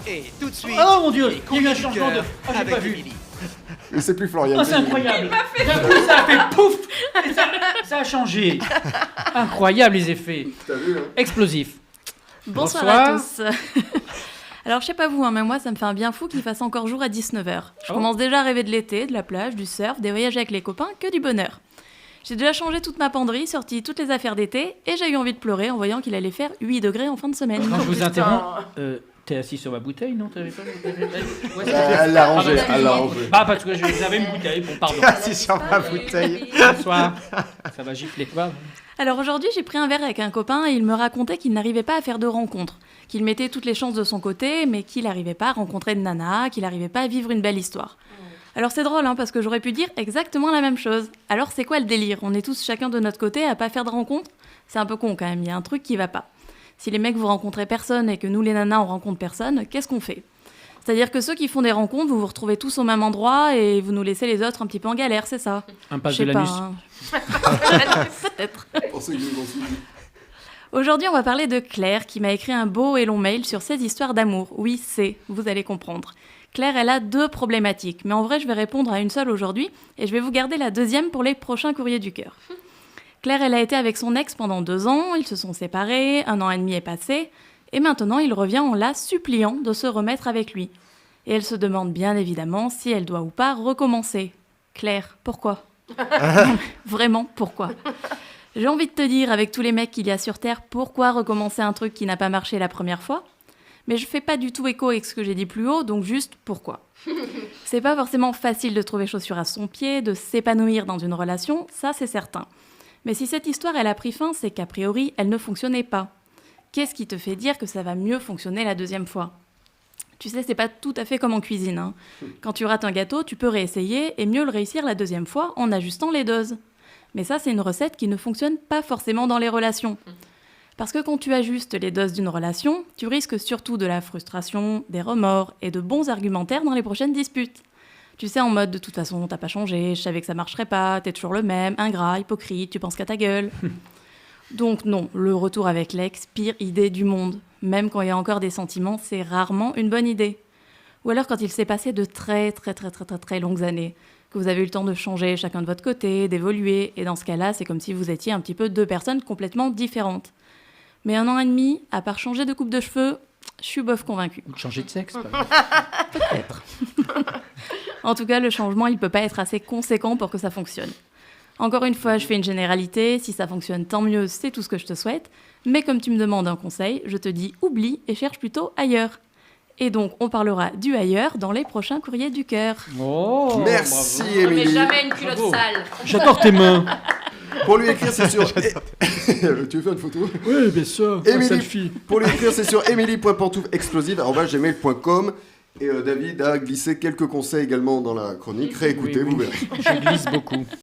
Et tout de suite... Oh mon Dieu, les il y a eu un courriers du changement de... cœur Ah, j'ai avec pas vu. Émilie. Et c'est plus Florian. Oh, c'est incroyable. D'un coup, ça a fait pouf. Et ça a changé. Incroyable les effets. T'as vu, hein? Explosif. Bonsoir Bonsoir. à tous. Alors, je sais pas vous, hein, mais moi, ça me fait un bien fou qu'il fasse encore jour à 19h. Je Oh. commence déjà à rêver de l'été, de la plage, du surf, des voyages avec les copains, que du bonheur. J'ai déjà changé toute ma penderie, sorti toutes les affaires d'été, et j'ai eu envie de pleurer en voyant qu'il allait faire 8 degrés en fin de semaine. Quand je vous interromps, t'es assis sur ma bouteille, non? T'avais pas... Ouais, Elle l'a rangé, Pardon, elle l'a excuse-moi. rangé. Bah, parce que j'avais une bouteille, bon, pardon. Assis sur ma bouteille. Bonsoir. Ça va gifler, quoi. Alors aujourd'hui, j'ai pris un verre avec un copain et il me racontait qu'il n'arrivait pas à faire de rencontres, qu'il mettait toutes les chances de son côté, mais qu'il n'arrivait pas à rencontrer de nana, qu'il n'arrivait pas à vivre une belle histoire. Alors c'est drôle, hein, parce que j'aurais pu dire exactement la même chose. Alors c'est quoi le délire? On est tous chacun de notre côté à pas faire de rencontres? C'est un peu con quand même, il y a un truc qui va pas. Si les mecs vous rencontrez personne et que nous les nanas on rencontre personne, qu'est-ce qu'on fait? C'est-à-dire que ceux qui font des rencontres, vous vous retrouvez tous au même endroit et vous nous laissez les autres un petit peu en galère, c'est ça? Impasse Je de sais pas, l'anus. hein. Peut-être. Pour ceux qui nous ont suivis. Aujourd'hui, on va parler de Claire, qui m'a écrit un beau et long mail sur ses histoires d'amour. Oui, vous allez comprendre. Claire, elle a 2 problématiques, mais en vrai, je vais répondre à une seule aujourd'hui, et je vais vous garder la deuxième pour les prochains courriers du cœur. Claire, elle a été avec son ex pendant 2 ans, ils se sont séparés, 1 an et demi est passé, et maintenant il revient en la suppliant de se remettre avec lui. Et elle se demande bien évidemment si elle doit ou pas recommencer. Claire, pourquoi? Non, vraiment, pourquoi? J'ai envie de te dire, avec tous les mecs qu'il y a sur Terre, pourquoi recommencer un truc qui n'a pas marché la première fois? Mais je fais pas du tout écho avec ce que j'ai dit plus haut, donc juste pourquoi. C'est pas forcément facile de trouver chaussure à son pied, de s'épanouir dans une relation, ça c'est certain. Mais si cette histoire elle a pris fin, c'est qu'a priori elle ne fonctionnait pas. Qu'est-ce qui te fait dire que ça va mieux fonctionner la deuxième fois? Tu sais, c'est pas tout à fait comme en cuisine, hein. Quand tu rates un gâteau, tu peux réessayer et mieux le réussir la deuxième fois en ajustant les doses. Mais ça, c'est une recette qui ne fonctionne pas forcément dans les relations. Parce que quand tu ajustes les doses d'une relation, tu risques surtout de la frustration, des remords et de bons argumentaires dans les prochaines disputes. Tu sais, en mode, de toute façon, t'as pas changé, je savais que ça marcherait pas, t'es toujours le même, ingrat, hypocrite, tu penses qu'à ta gueule. Donc non, le retour avec l'ex, pire idée du monde. Même quand il y a encore des sentiments, c'est rarement une bonne idée. Ou alors quand il s'est passé de très longues années, que vous avez eu le temps de changer chacun de votre côté, d'évoluer, et dans ce cas-là, c'est comme si vous étiez un petit peu 2 personnes complètement différentes. Mais 1 an et demi, à part changer de coupe de cheveux, je suis bof convaincue. Ou de changer de sexe, Peut-être. En tout cas, le changement, il peut pas être assez conséquent pour que ça fonctionne. Encore une fois, je fais une généralité, si ça fonctionne, tant mieux, c'est tout ce que je te souhaite. Mais comme tu me demandes un conseil, je te dis oublie et cherche plutôt ailleurs. Et donc, on parlera du ailleurs dans les prochains courriers du cœur. Oh, Merci bravo. Mais Émilie. jamais une culotte Bravo. sale. J'adore tes mains. Pour lui écrire, c'est sur. Tu veux faire une photo? Oui, bien sûr. Émilie. Selfie. Pour lui écrire, c'est sur emily.pantouflexplosive@gmail.com. Et David a glissé quelques conseils également dans la chronique. Réécoutez, Oui, vous oui. verrez. Je glisse beaucoup.